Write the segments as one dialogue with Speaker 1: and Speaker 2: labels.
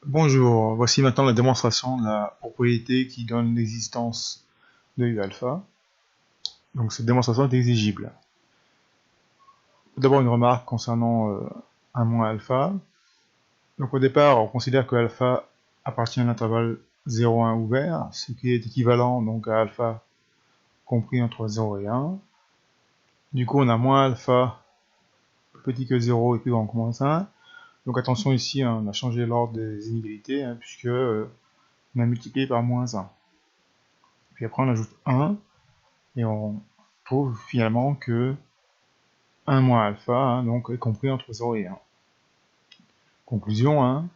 Speaker 1: Bonjour, voici maintenant la démonstration de la propriété qui donne l'existence de U alpha. Donc cette démonstration est exigible. D'abord une remarque concernant 1 moins alpha. Donc au départ, on considère que alpha appartient à l'intervalle 0,1 ouvert, ce qui est équivalent donc à alpha compris entre 0 et 1. Du coup, on a moins alpha plus petit que 0 et plus grand que moins 1. Donc attention ici, on a changé l'ordre des inégalités, puisque on a multiplié par moins 1. Puis après on ajoute 1, et on trouve finalement que 1 moins alpha donc, est compris entre 0 et 1. Conclusion,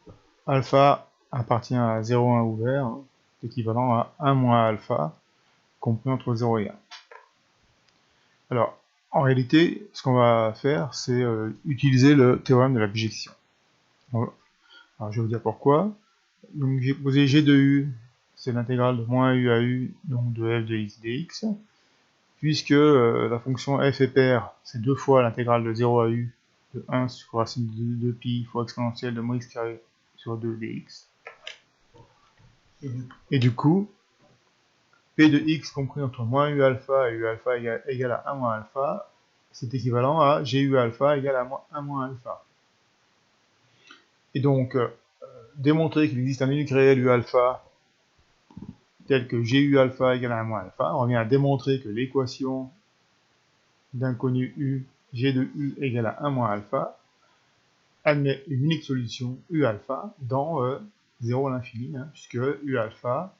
Speaker 1: alpha appartient à 0,1 ouvert, équivalent à 1 moins alpha, compris entre 0 et 1. Alors, en réalité, ce qu'on va faire, c'est utiliser le théorème de la bijection. Alors, je vais vous dire pourquoi. Donc, j'ai posé G de U, c'est l'intégrale de moins U à U, donc de f de x dx, puisque la fonction f est paire, c'est deux fois l'intégrale de 0 à U de 1 sur racine de 2pi fois exponentielle de moins x carré sur 2 dx. Et du coup, p de x compris entre moins u alpha et u alpha égale à 1 moins alpha, c'est équivalent à gu alpha égale à 1 moins alpha. Et donc, démontrer qu'il existe un unique réel u alpha tel que gu alpha égale à 1 moins alpha, on revient à démontrer que l'équation d'inconnu u, g de u égale à 1 moins alpha, admet une unique solution U alpha dans 0 à l'infini, puisque U alpha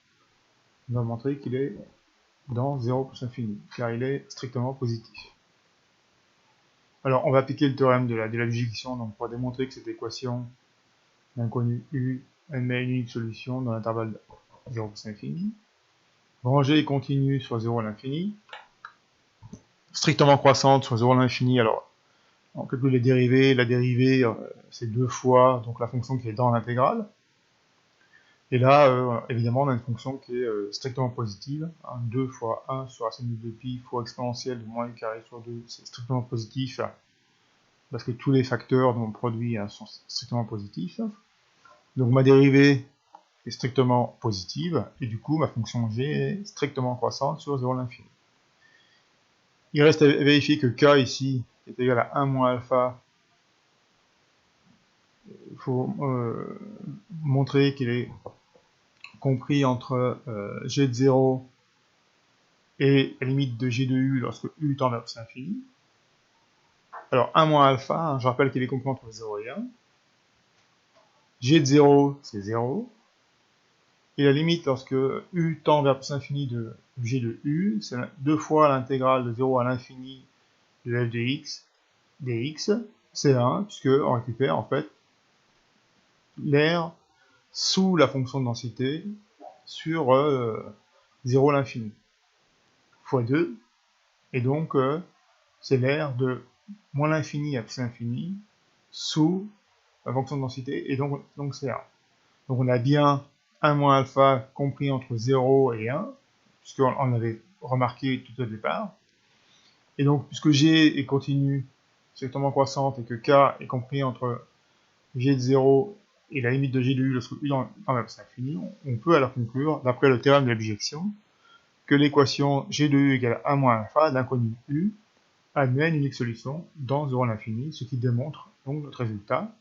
Speaker 1: va montrer qu'il est dans 0 plus l'infini, car il est strictement positif. Alors, on va appliquer le théorème de la bijection donc pour démontrer que cette équation d'inconnu U admet une unique solution dans l'intervalle 0 plus l'infini. Rangée continue sur 0 à l'infini. Strictement croissante sur 0 à l'infini. Alors, on calcule les dérivées. La dérivée, c'est deux fois donc la fonction qui est dans l'intégrale. Et là, évidemment, on a une fonction qui est strictement positive. 2 fois 1 sur racine de 2pi fois exponentielle de moins u carré sur 2, c'est strictement positif, parce que tous les facteurs dont on produit sont strictement positifs. Donc ma dérivée est strictement positive, et du coup ma fonction g est strictement croissante sur 0 à l'infini. Il reste à vérifier que k ici est égal à 1 moins alpha. Il faut montrer qu'il est compris entre g de 0 et la limite de g de u lorsque u tend vers l'infini. Alors 1 moins alpha, je rappelle qu'il est compris entre 0 et 1. G de 0, c'est 0. Et la limite lorsque u tend vers l'infini de g de u, c'est deux fois l'intégrale de 0 à l'infini de f de x dx, c'est 1, puisqu'on récupère en fait l'air sous la fonction de densité sur 0 à l'infini, fois 2, et donc c'est l'air de moins l'infini à plus l'infini sous la fonction de densité, et donc c'est 1. Donc on a bien 1 moins alpha compris entre 0 et 1, puisqu'on l'avait remarqué tout au départ. Et donc, puisque g est continu, strictement croissante, et que k est compris entre g de 0 et la limite de g de u lorsque u tend vers l'infini, on peut alors conclure, d'après le théorème de la bijection, que l'équation g de u égale 1 moins alpha d'inconnu u admet une unique solution dans 0 à l'infini, ce qui démontre donc notre résultat.